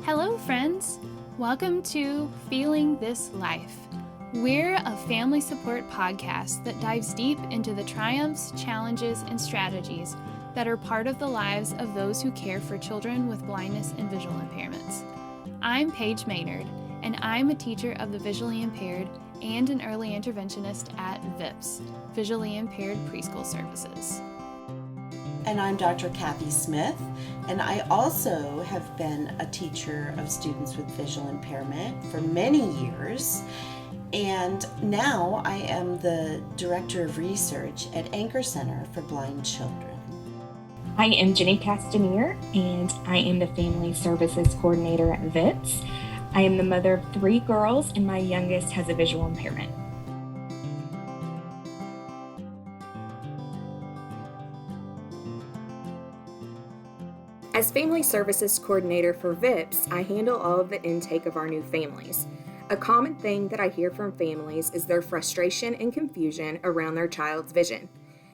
Hello, friends. Welcome to Feeling This Life. We're a family support podcast that dives deep into the triumphs, challenges, and strategies that are part of the lives of those who care for children with blindness and visual impairments. I'm Paige Maynard, and I'm a teacher of the visually impaired and an early interventionist at VIPS, Visually Impaired Preschool Services. And I'm Dr. Cathy Smith, and I also have been a teacher of students with visual impairment for many years, and now I am the Director of Research at Anchor Center for Blind Children. I am jcastenir, and I am the Family Services Coordinator at VIPS. I am the mother of 3 girls, and my youngest has a visual impairment. As Family Services Coordinator for VIPS, I handle all of the intake of our new families. A common thing that I hear from families is their frustration and confusion around their child's vision.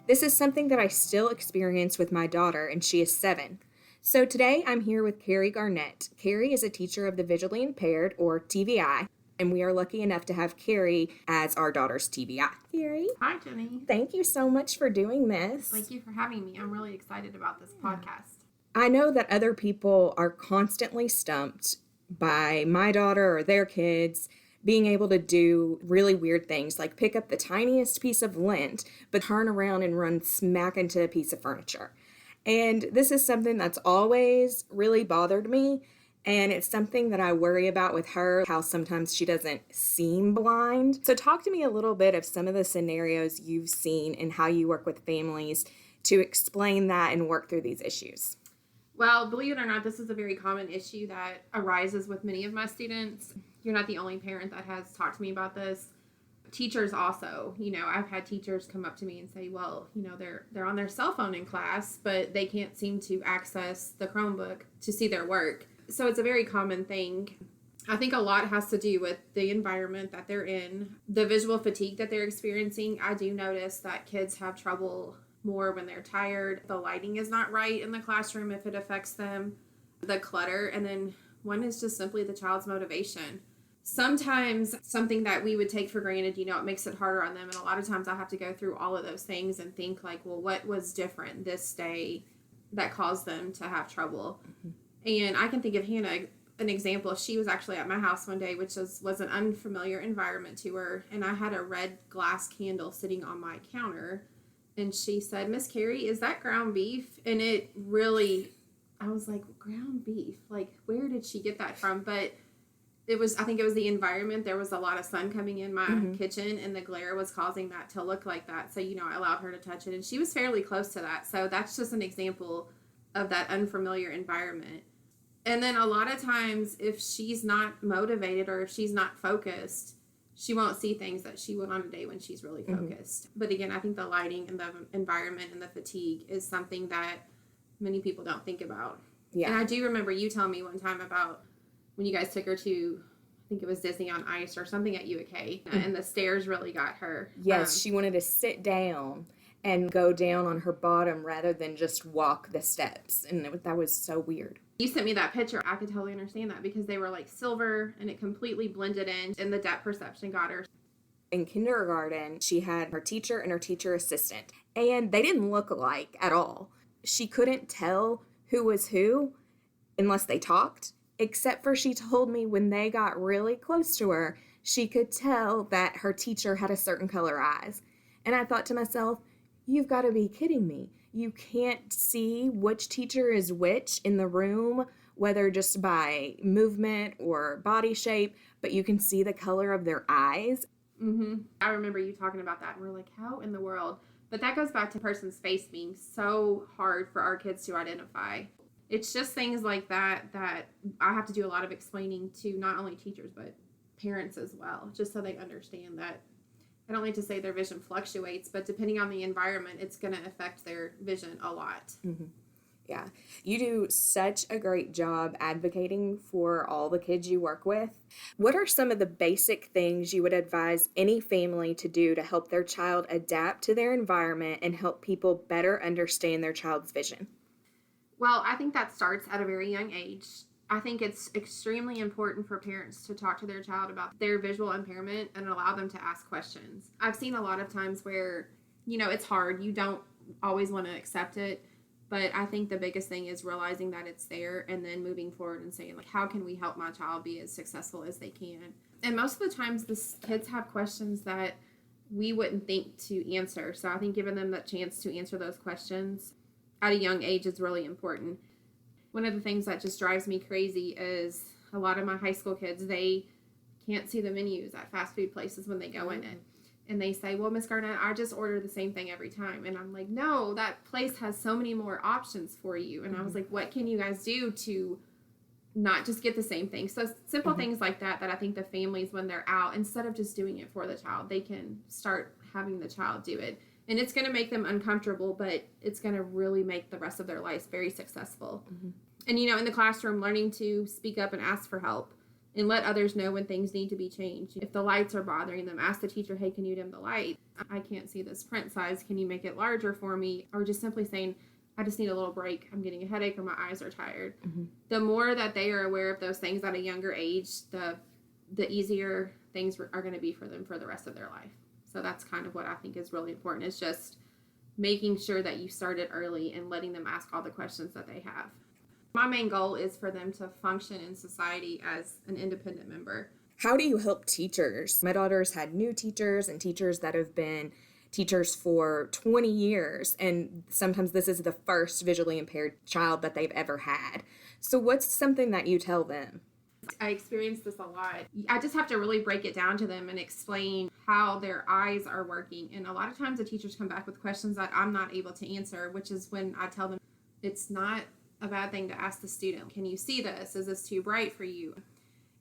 This is something that I still experience with my daughter, and she is 7. So today I'm here with Carrie Garnett. Carrie is a teacher of the visually impaired, or TVI, and we are lucky enough to have Carrie as our daughter's TVI. Carrie? Hi, Jenny. Thank you so much for doing this. Thank you for having me. I'm really excited about this podcast. I know that other people are constantly stumped by my daughter or their kids being able to do really weird things like pick up the tiniest piece of lint but turn around and run smack into a piece of furniture. And this is something that's always really bothered me, and it's something that I worry about with her, how sometimes she doesn't seem blind. So talk to me a little bit of some of the scenarios you've seen and how you work with families to explain that and work through these issues. Well, believe it or not, this is a very common issue that arises with many of my students. You're not the only parent that has talked to me about this. Teachers also, I've had teachers come up to me and say, well, they're on their cell phone in class, but they can't seem to access the Chromebook to see their work. So it's a very common thing. I think a lot has to do with the environment that they're in, the visual fatigue that they're experiencing. I do notice that kids have trouble more when they're tired. The lighting is not right in the classroom if it affects them, the clutter, and then one is just simply the child's motivation. Sometimes something that we would take for granted, it makes it harder on them, and a lot of times I have to go through all of those things and think like, well, what was different this day that caused them to have trouble? Mm-hmm. And I can think of Hannah, an example. She was actually at my house one day, which was an unfamiliar environment to her, and I had a red glass candle sitting on my counter. And she said, Miss Carrie, is that ground beef? And it really, I was like, ground beef? Like, where did she get that from? But I think it was the environment. There was a lot of sun coming in my kitchen, and the glare was causing that to look like that. So, I allowed her to touch it, and she was fairly close to that. So that's just an example of that unfamiliar environment. And then a lot of times, if she's not motivated or if she's not focused, she won't see things that she would on a day when she's really focused. Mm-hmm. But again, I think the lighting and the environment and the fatigue is something that many people don't think about. Yeah. And I do remember you telling me one time about when you guys took her to, I think it was Disney on Ice or something at UK, and the stairs really got her. Yes, she wanted to sit down and go down on her bottom rather than just walk the steps. And that was so weird. You sent me that picture. I could totally understand that because they were like silver and it completely blended in, and the depth perception got her. In kindergarten, she had her teacher and her teacher assistant, and they didn't look alike at all. She couldn't tell who was who unless they talked, except for she told me when they got really close to her, she could tell that her teacher had a certain color eyes. And I thought to myself, you've got to be kidding me. You can't see which teacher is which in the room, whether just by movement or body shape, but you can see the color of their eyes. Mm-hmm. I remember you talking about that, and we're like, how in the world? But that goes back to a person's face being so hard for our kids to identify. It's just things like that I have to do a lot of explaining to not only teachers, but parents as well, just so they understand that. I don't like to say their vision fluctuates, but depending on the environment, it's going to affect their vision a lot. Mm-hmm. Yeah. You do such a great job advocating for all the kids you work with. What are some of the basic things you would advise any family to do to help their child adapt to their environment and help people better understand their child's vision? Well, I think that starts at a very young age. I think it's extremely important for parents to talk to their child about their visual impairment and allow them to ask questions. I've seen a lot of times where, it's hard. You don't always want to accept it. But I think the biggest thing is realizing that it's there and then moving forward and saying, like, how can we help my child be as successful as they can? And most of the times, the kids have questions that we wouldn't think to answer. So I think giving them that chance to answer those questions at a young age is really important. One of the things that just drives me crazy is a lot of my high school kids, they can't see the menus at fast food places when they go in it. And they say, well, Miss Garnett, I just order the same thing every time. And I'm like, no, that place has so many more options for you. And I was like, what can you guys do to not just get the same thing? So simple things like that I think the families, when they're out, instead of just doing it for the child, they can start having the child do it. And it's going to make them uncomfortable, but it's going to really make the rest of their lives very successful. And, in the classroom, learning to speak up and ask for help and let others know when things need to be changed. If the lights are bothering them, ask the teacher, hey, can you dim the light? I can't see this print size. Can you make it larger for me? Or just simply saying, I just need a little break. I'm getting a headache or my eyes are tired. The more that they are aware of those things at a younger age, the easier things are going to be for them for the rest of their life. So that's kind of what I think is really important. It's just making sure that you start it early and letting them ask all the questions that they have. My main goal is for them to function in society as an independent member. How do you help teachers? My daughter's had new teachers and teachers that have been teachers for 20 years, and sometimes this is the first visually impaired child that they've ever had. So what's something that you tell them? I experience this a lot. I just have to really break it down to them and explain how their eyes are working. And a lot of times the teachers come back with questions that I'm not able to answer, which is when I tell them it's not a bad thing to ask the student, can you see this? Is this too bright for you?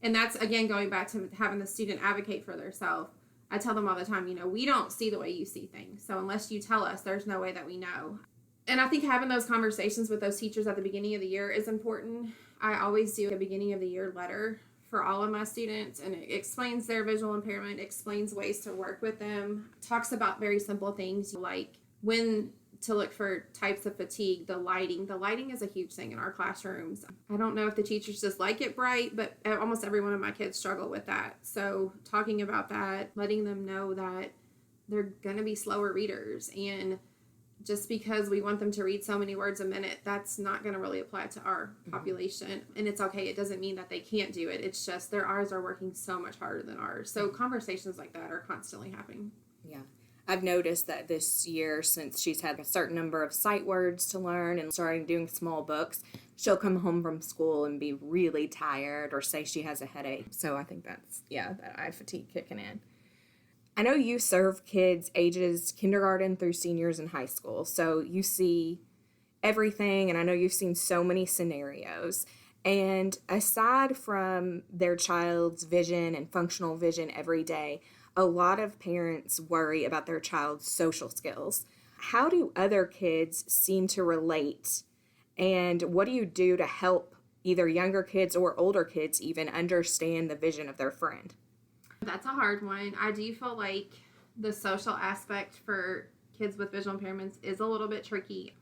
And that's, again, going back to having the student advocate for themselves. I tell them all the time, we don't see the way you see things. So unless you tell us, there's no way that we know. And I think having those conversations with those teachers at the beginning of the year is important. I always do a beginning of the year letter for all of my students, and it explains their visual impairment, explains ways to work with them, talks about very simple things like when to look for types of fatigue, the lighting. The lighting is a huge thing in our classrooms. I don't know if the teachers just like it bright, but almost every one of my kids struggle with that. So talking about that, letting them know that they're going to be slower readers, and just because we want them to read so many words a minute, that's not going to really apply to our population. And it's okay. It doesn't mean that they can't do it. It's just their eyes are working so much harder than ours. So conversations like that are constantly happening. Yeah. I've noticed that this year, since she's had a certain number of sight words to learn and starting doing small books, she'll come home from school and be really tired or say she has a headache. So I think that's, that eye fatigue kicking in. I know you serve kids ages kindergarten through seniors in high school, so you see everything, and I know you've seen so many scenarios. And aside from their child's vision and functional vision every day, a lot of parents worry about their child's social skills. How do other kids seem to relate? And what do you do to help either younger kids or older kids even understand the vision of their friend? That's a hard one. I do feel like the social aspect for kids with visual impairments is a little bit tricky.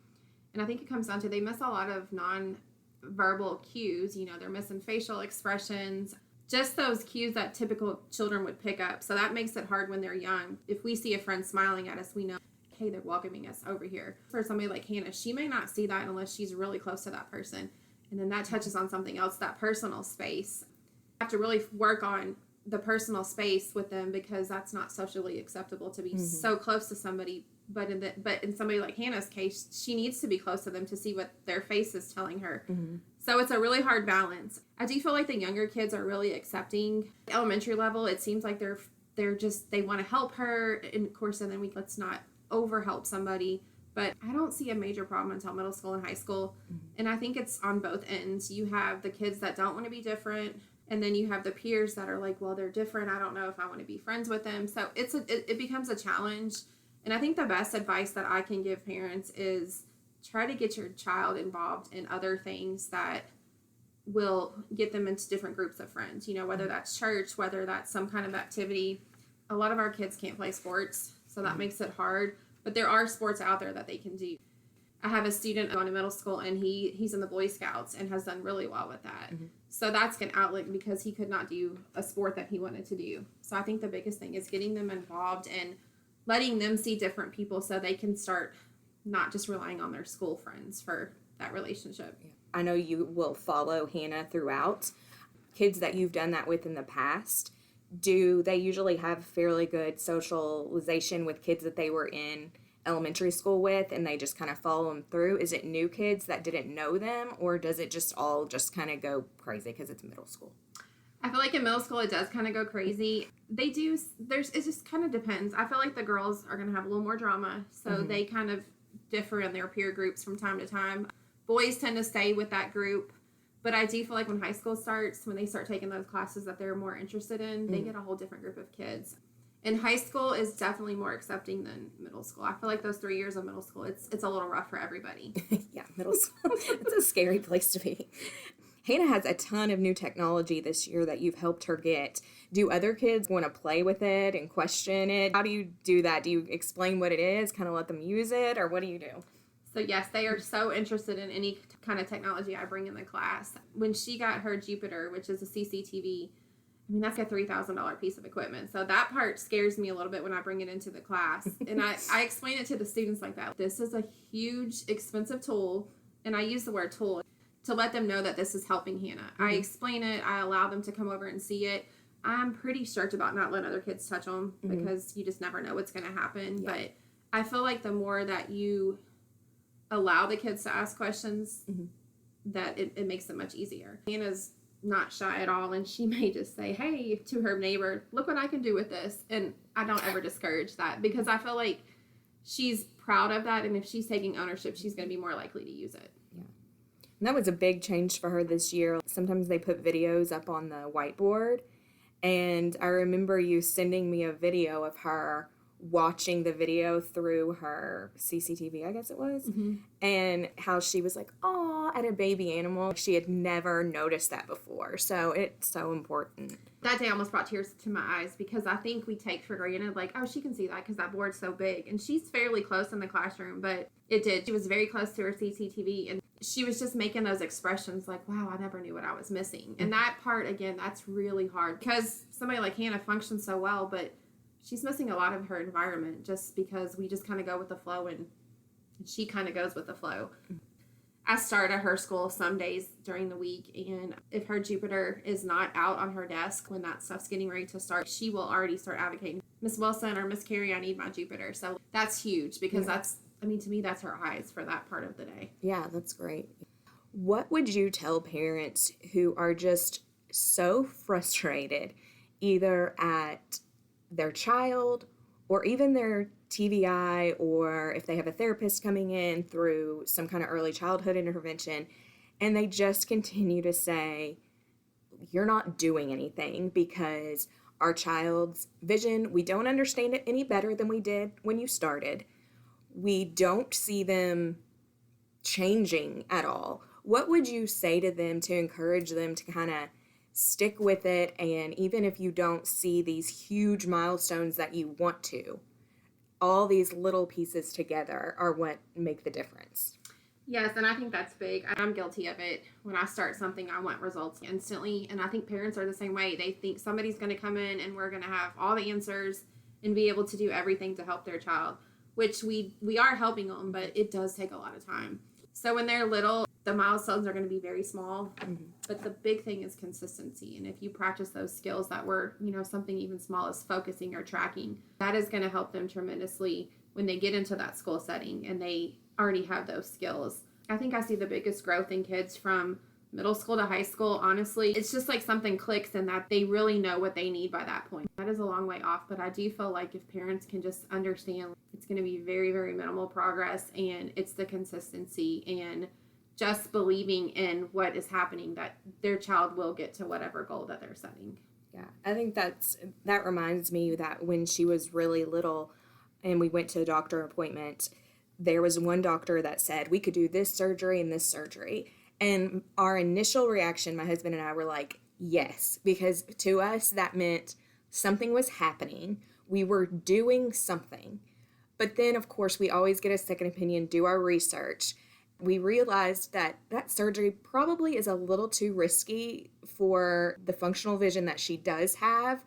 And I think it comes down to they miss a lot of non-verbal cues. They're missing facial expressions, just those cues that typical children would pick up. So that makes it hard when they're young. If we see a friend smiling at us, we know, hey, they're welcoming us over here. For somebody like Hannah, she may not see that unless she's really close to that person. And then that touches on something else, that personal space. I have to really work on the personal space with them because that's not socially acceptable to be so close to somebody. But in somebody like Hannah's case, she needs to be close to them to see what their face is telling her. So it's a really hard balance. I do feel like the younger kids are really accepting. Elementary level, it seems like they want to help her. And of course, and then let's not over help somebody. But I don't see a major problem until middle school and high school. And I think it's on both ends. You have the kids that don't want to be different. And then you have the peers that are like, well, they're different. I don't know if I want to be friends with them. So it becomes a challenge. And I think the best advice that I can give parents is try to get your child involved in other things that will get them into different groups of friends. Whether that's church, whether that's some kind of activity. A lot of our kids can't play sports, so that makes it hard. But there are sports out there that they can do. I have a student going to middle school, and he's in the Boy Scouts and has done really well with that. Mm-hmm. So that's an outlet because he could not do a sport that he wanted to do. So I think the biggest thing is getting them involved and letting them see different people so they can start not just relying on their school friends for that relationship. I know you will follow Hannah throughout. Kids that you've done that with in the past, do they usually have fairly good socialization with kids that they were in elementary school with and they just kind of follow them through? Is it new kids that didn't know them, or does it just all just kind of go crazy because it's middle school? I feel like in middle school it does kind of go crazy. They do, it just kind of depends. I feel like the girls are going to have a little more drama, so they kind of differ in their peer groups from time to time. Boys tend to stay with that group. But I do feel like when high school starts, when they start taking those classes that they're more interested in, they get a whole different group of kids. And high school is definitely more accepting than middle school. I feel like those 3 years of middle school, it's a little rough for everybody. Yeah, middle school. It's a scary place to be. Hannah has a ton of new technology this year that you've helped her get. Do other kids want to play with it and question it? How do you do that? Do you explain what it is, kind of let them use it, or what do you do? So yes, they are so interested in any kind of technology I bring in the class. When she got her Jupiter, which is a CCTV, I mean, that's a $3,000 piece of equipment. So that part scares me a little bit when I bring it into the class. And I explain it to the students like that. This is a huge, expensive tool, and I use the word tool to let them know that this is helping Hannah. I explain it. I allow them to come over and see it. I'm pretty strict about not letting other kids touch them because you just never know what's going to happen. Yeah. But I feel like the more that you allow the kids to ask questions, that it makes it much easier. Hannah's not shy at all, and she may just say, hey, to her neighbor, look what I can do with this. And I don't ever discourage that because I feel like she's proud of that, and if she's taking ownership, she's going to be more likely to use it. Yeah. And that was a big change for her this year. Sometimes they put videos up on the whiteboard, and I remember you sending me a video of her watching the video through her CCTV, I guess it was, and how she was like, "Aw," at a baby animal. She had never noticed that before, so it's so important. That day almost brought tears to my eyes because I think we take for granted, like, oh, she can see that because that board's so big, and she's fairly close in the classroom, but it did. She was very close to her CCTV, and she was just making those expressions like, wow, I never knew what I was missing. And that part, again, that's really hard because somebody like Hannah functions so well, but she's missing a lot of her environment just because we just kind of go with the flow, and she kind of goes with the flow. I start at her school some days during the week, and if her Jupiter is not out on her desk when that stuff's getting ready to start, she will already start advocating, Miss Wilson or Miss Carrie, I need my Jupiter. So that's huge because to me, that's her eyes for that part of the day. Yeah, that's great. What would you tell parents who are just so frustrated either at their child or even their TVI, or if they have a therapist coming in through some kind of early childhood intervention, and they just continue to say, you're not doing anything because our child's vision, we don't understand it any better than we did when you started. We don't see them changing at all. What would you say to them to encourage them to kind of stick with it, and even if you don't see these huge milestones that you want to, all these little pieces together are what make the difference? Yes, and I think that's big. I'm guilty of it. When I start something, I want results instantly, and I think parents are the same way. They think somebody's going to come in and we're going to have all the answers and be able to do everything to help their child, which we are helping them, but it does take a lot of time. So when they're little, the milestones are going to be very small, but the big thing is consistency. And if you practice those skills that were, something even small as focusing or tracking, that is going to help them tremendously when they get into that school setting and they already have those skills. I think I see the biggest growth in kids from middle school to high school. Honestly, it's just like something clicks and that they really know what they need by that point. That is a long way off, but I do feel like if parents can just understand, it's going to be very, very minimal progress, and it's the consistency and just believing in what is happening that their child will get to whatever goal that they're setting. Yeah, I think that reminds me that when she was really little and we went to a doctor appointment, there was one doctor that said we could do this surgery and this surgery. And our initial reaction, my husband and I, were like, yes, because to us that meant something was happening. We were doing something. But then, of course, we always get a second opinion, do our research. We realized that that surgery probably is a little too risky for the functional vision that she does have.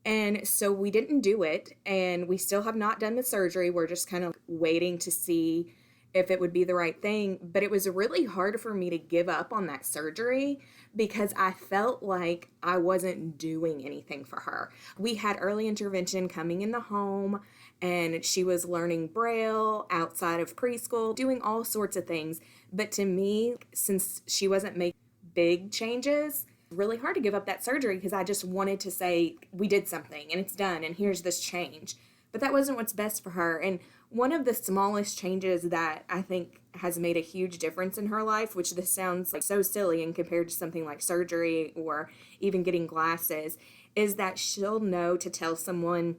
And so we didn't do it, and we still have not done the surgery. We're just kind of waiting to see if it would be the right thing. But it was really hard for me to give up on that surgery because I felt like I wasn't doing anything for her. We had early intervention coming in the home, and she was learning Braille outside of preschool, doing all sorts of things. But to me, since she wasn't making big changes, really hard to give up that surgery because I just wanted to say, we did something and it's done and here's this change. But that wasn't what's best for her. And one of the smallest changes that I think has made a huge difference in her life, which this sounds like so silly and compared to something like surgery or even getting glasses, is that she'll know to tell someone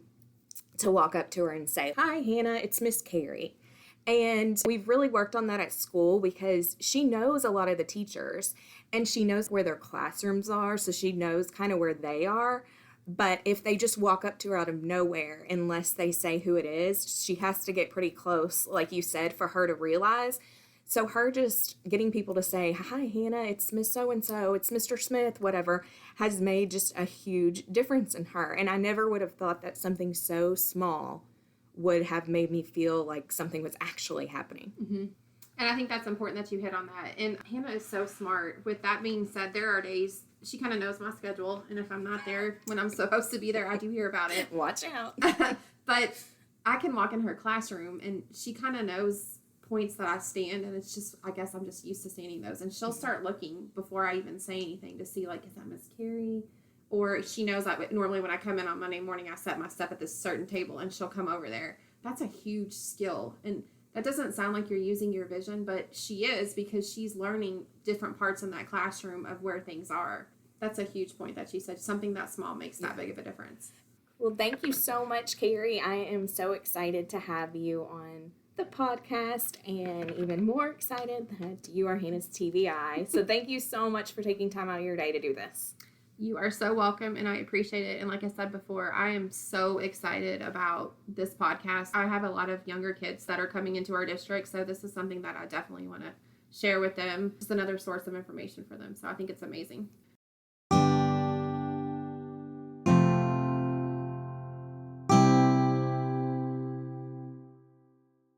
to walk up to her and say, "Hi, Hannah, it's Miss Carrie." And we've really worked on that at school because she knows a lot of the teachers and she knows where their classrooms are, so she knows kind of where they are. But if they just walk up to her out of nowhere, unless they say who it is, she has to get pretty close, like you said, for her to realize. So her just getting people to say, "Hi, Hannah, it's Miss So-and-so, it's Mr. Smith," whatever, has made just a huge difference in her. And I never would have thought that something so small would have made me feel like something was actually happening. Mm-hmm. And I think that's important that you hit on that. And Hannah is so smart. With that being said, there are days she kind of knows my schedule. And if I'm not there when I'm supposed to be there, I do hear about it. Watch out. But I can walk in her classroom and she kind of knows points that I stand. And it's just, I guess I'm just used to standing those. And she'll start looking before I even say anything to see, like, is that Miss Carrie? Or she knows that normally when I come in on Monday morning, I set my stuff at this certain table and she'll come over there. That's a huge skill. And that doesn't sound like you're using your vision, but she is because she's learning different parts in that classroom of where things are. That's a huge point that you said. Something that small makes that big of a difference. Well, thank you so much, Carrie. I am so excited to have you on the podcast and even more excited that you are Hannah's TVI. So thank you so much for taking time out of your day to do this. You are so welcome, and I appreciate it. And like I said before, I am so excited about this podcast. I have a lot of younger kids that are coming into our district, so this is something that I definitely want to share with them. Just another source of information for them, so I think it's amazing.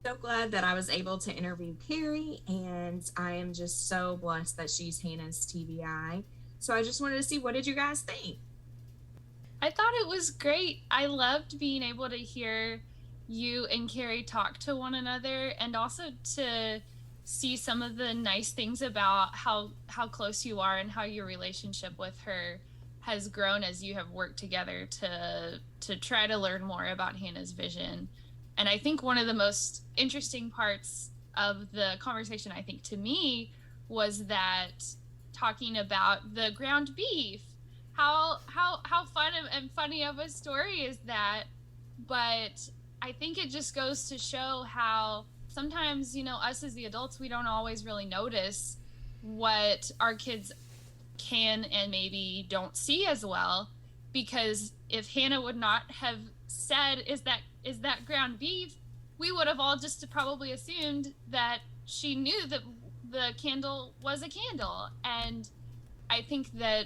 So glad that I was able to interview Carrie, and I am just so blessed that she's Hannah's TVI. So I just wanted to see, what did you guys think? I thought it was great. I loved being able to hear you and Carrie talk to one another, and also to see some of the nice things about how close you are and how your relationship with her has grown as you have worked together to try to learn more about Hannah's vision. And I think one of the most interesting parts of the conversation, I think, to me, was that talking about the ground beef. How fun and funny of a story is that? But I think it just goes to show how sometimes, us as the adults, we don't always really notice what our kids can and maybe don't see as well. Because if Hannah would not have said, is that ground beef, we would have all just probably assumed that she knew that the candle was a candle. And I think that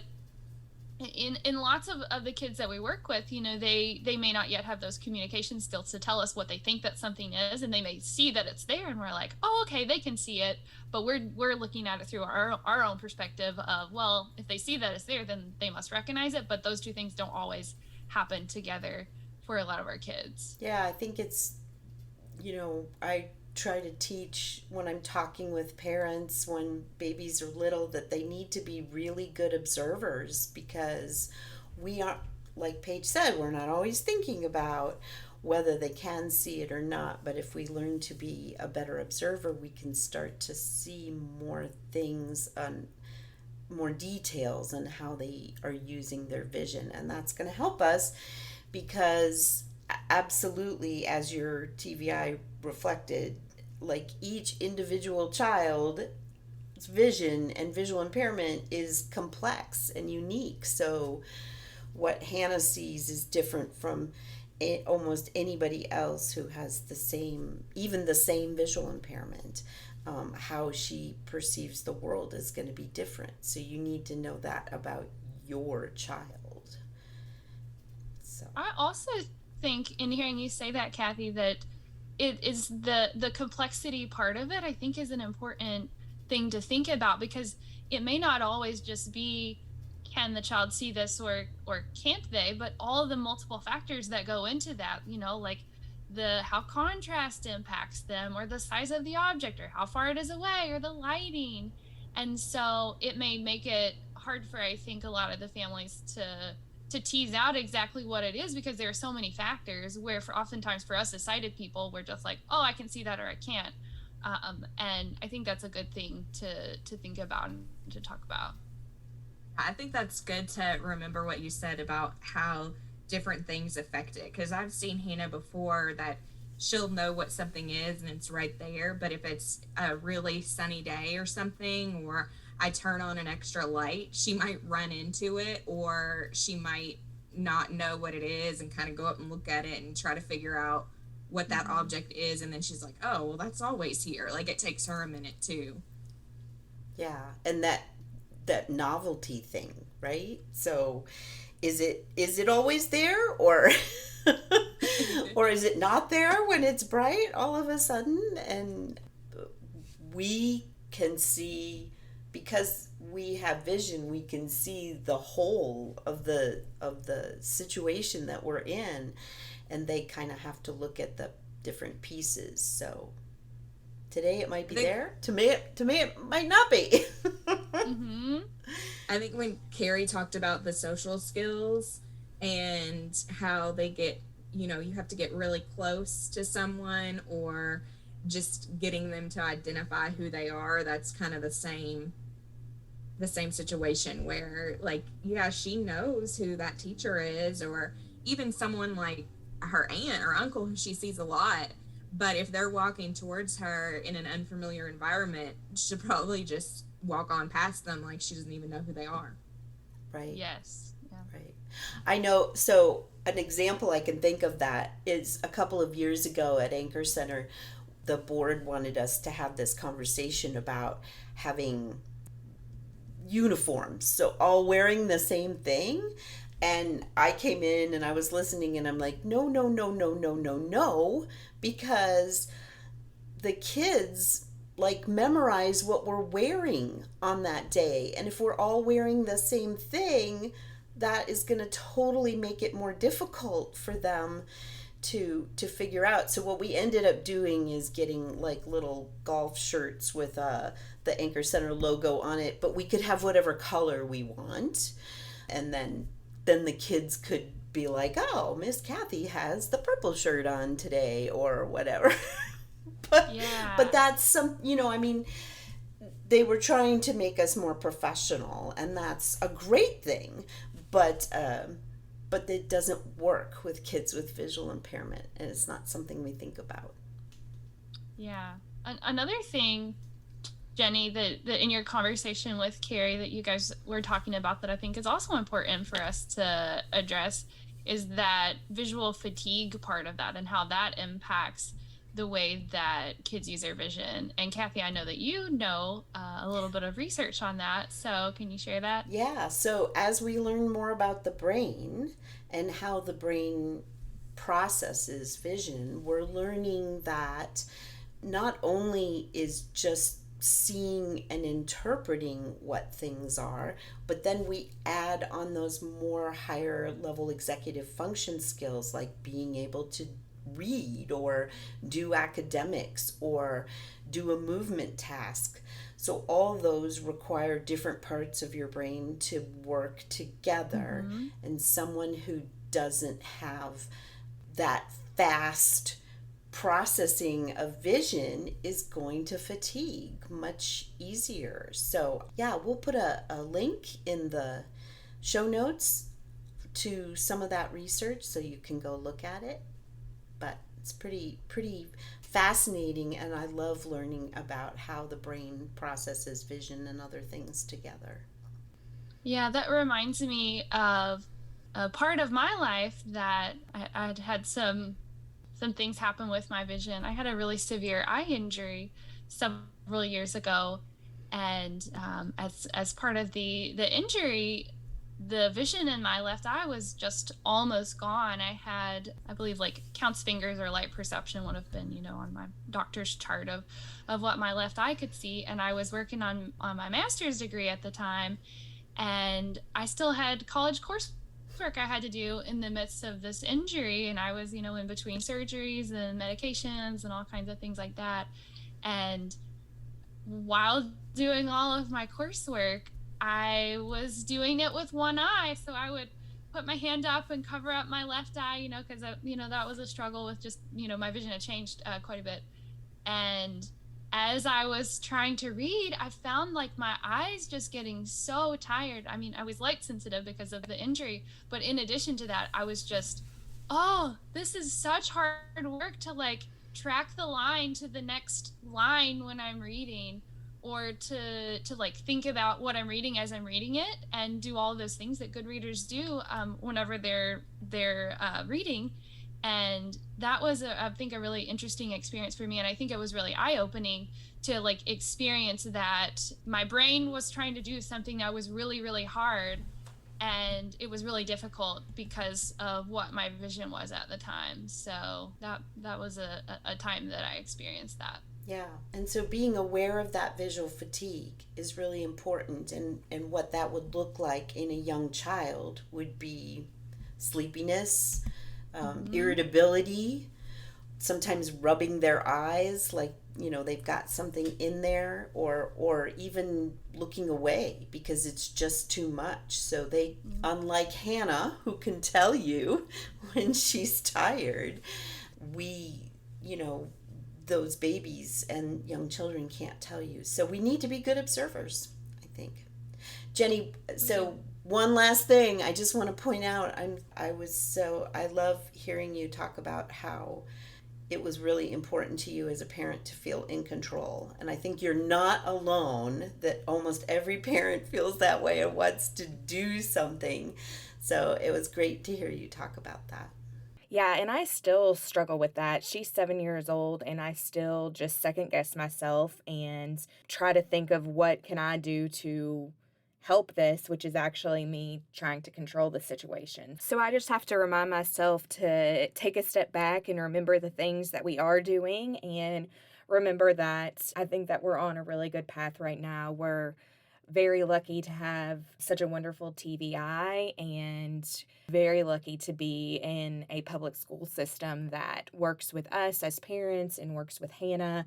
in lots of the kids that we work with, they may not yet have those communication skills to tell us what they think that something is, and they may see that it's there and we're like, oh, okay, they can see it, but we're looking at it through our own perspective of, well, if they see that it's there, then they must recognize it. But those two things don't always happen together for a lot of our kids. Yeah, I think it's, I try to teach when I'm talking with parents when babies are little that they need to be really good observers, because we are, like Paige said, we're not always thinking about whether they can see it or not. But if we learn to be a better observer, we can start to see more things, more details on how they are using their vision. And that's going to help us, because absolutely, as your TVI reflected, like each individual child's vision and visual impairment is complex and unique. So what Hannah sees is different from almost anybody else who has even the same visual impairment. How she perceives the world is going to be different. So you need to know that about your child. So I also think, in hearing you say that, Cathy, that it is the complexity part of it, I think, is an important thing to think about, because it may not always just be, can the child see this or can't they, but all of the multiple factors that go into that, like how contrast impacts them, or the size of the object, or how far it is away, or the lighting. And so it may make it hard for, I think, a lot of the families to tease out exactly what it is, because there are so many factors where oftentimes for us as sighted people, we're just like, oh, I can see that or I can't. And I think that's a good thing to think about and to talk about. I think that's good to remember what you said about how different things affect it, because I've seen Hannah before that she'll know what something is and it's right there, but if it's a really sunny day or something, or I turn on an extra light, she might run into it, or she might not know what it is and kind of go up and look at it and try to figure out what that object is, and then she's like, oh, well, that's always here. Like, it takes her a minute too. Yeah, and that novelty thing, right? So is it always there, or or is it not there when it's bright all of a sudden? And we can see, because we have vision, we can see the whole of the situation that we're in, and they kind of have to look at the different pieces. So today it might be there. To me it might not be. Mm-hmm. I think when Carrie talked about the social skills and how they get, you have to get really close to someone, or just getting them to identify who they are, that's kind of the same situation where, like, yeah, she knows who that teacher is, or even someone like her aunt or uncle who she sees a lot, but if they're walking towards her in an unfamiliar environment, she'll probably just walk on past them like she doesn't even know who they are. Right. Yes. Yeah. Right. I know. So an example I can think of that is a couple of years ago at Anchor Center, the board wanted us to have this conversation about having uniforms, so all wearing the same thing. And I came in and I was listening, and I'm like, no, because the kids like memorize what we're wearing on that day. And if we're all wearing the same thing, that is going to totally make it more difficult for them to figure out. So what we ended up doing is getting like little golf shirts with the Anchor Center logo on it, but we could have whatever color we want. And then the kids could be like, oh, Miss Cathy has the purple shirt on today, or whatever. But that's some, they were trying to make us more professional, and that's a great thing, but it doesn't work with kids with visual impairment, and it's not something we think about. Yeah. Another thing, Jenny, that in your conversation with Carrie that you guys were talking about that I think is also important for us to address is that visual fatigue part of that, and how that impacts the way that kids use their vision. And Cathy, I know that you know a little bit of research on that, so can you share that? Yeah, so as we learn more about the brain and how the brain processes vision, we're learning that not only is just seeing and interpreting what things are, but then we add on those more higher level executive function skills, like being able to read or do academics or do a movement task. So all those require different parts of your brain to work together. Mm-hmm. And someone who doesn't have that fast processing of vision is going to fatigue much easier. So yeah, we'll put a link in the show notes to some of that research so you can go look at it. But it's pretty fascinating, and I love learning about how the brain processes vision and other things together. Yeah, that reminds me of a part of my life that I'd had some things happen with my vision. I had a really severe eye injury several years ago, and as part of the injury, the vision in my left eye was just almost gone. I had, I believe, like Count's fingers or light perception would have been, on my doctor's chart of what my left eye could see. And I was working on my master's degree at the time, and I still had college coursework I had to do in the midst of this injury. And I was, in between surgeries and medications and all kinds of things like that. And while doing all of my coursework, I was doing it with one eye. So I would put my hand up and cover up my left eye, because, that was a struggle with just, my vision had changed quite a bit. And as I was trying to read, I found like my eyes just getting so tired. I mean, I was light sensitive because of the injury, but in addition to that, I was just, this is such hard work to like track the line to the next line when I'm reading, or to like think about what I'm reading as I'm reading it, and do all those things that good readers do whenever they're reading. And that was, I think, a really interesting experience for me. And I think it was really eye-opening to like experience that my brain was trying to do something that was really, really hard. And it was really difficult because of what my vision was at the time. So that was a time that I experienced that. Yeah, and so being aware of that visual fatigue is really important, and what that would look like in a young child would be sleepiness, irritability, sometimes rubbing their eyes like, they've got something in there, or even looking away because it's just too much. So they, unlike Hannah, who can tell you when she's tired, those babies and young children can't tell you. So we need to be good observers, I think. Jenny, so one last thing I just want to point out, I love hearing you talk about how it was really important to you as a parent to feel in control. And I think you're not alone, that almost every parent feels that way and wants to do something. So it was great to hear you talk about that. Yeah, and I still struggle with that. She's 7 years old, and I still just second guess myself and try to think of what can I do to help this, which is actually me trying to control the situation. So I just have to remind myself to take a step back and remember the things that we are doing, and remember that I think that we're on a really good path right now. We're very lucky to have such a wonderful TVI, and very lucky to be in a public school system that works with us as parents and works with Hannah.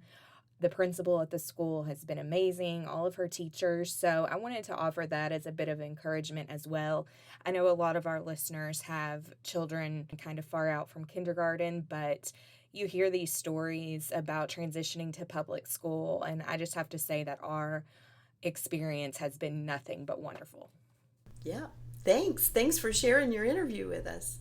The principal at the school has been amazing, all of her teachers. So I wanted to offer that as a bit of encouragement as well. I know a lot of our listeners have children kind of far out from kindergarten, but you hear these stories about transitioning to public school, and I just have to say that our experience has been nothing but wonderful. Yeah, thanks for sharing your interview with us.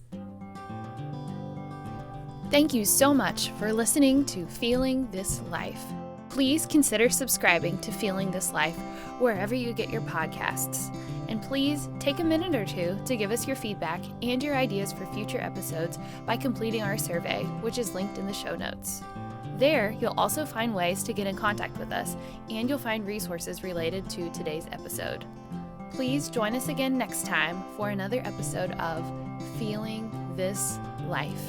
Thank you so much for listening to Feeling This Life. Please consider subscribing to Feeling This Life wherever you get your podcasts. And please take a minute or two to give us your feedback and your ideas for future episodes by completing our survey, which is linked in the show notes. There, you'll also find ways to get in contact with us, and you'll find resources related to today's episode. Please join us again next time for another episode of Feeling This Life.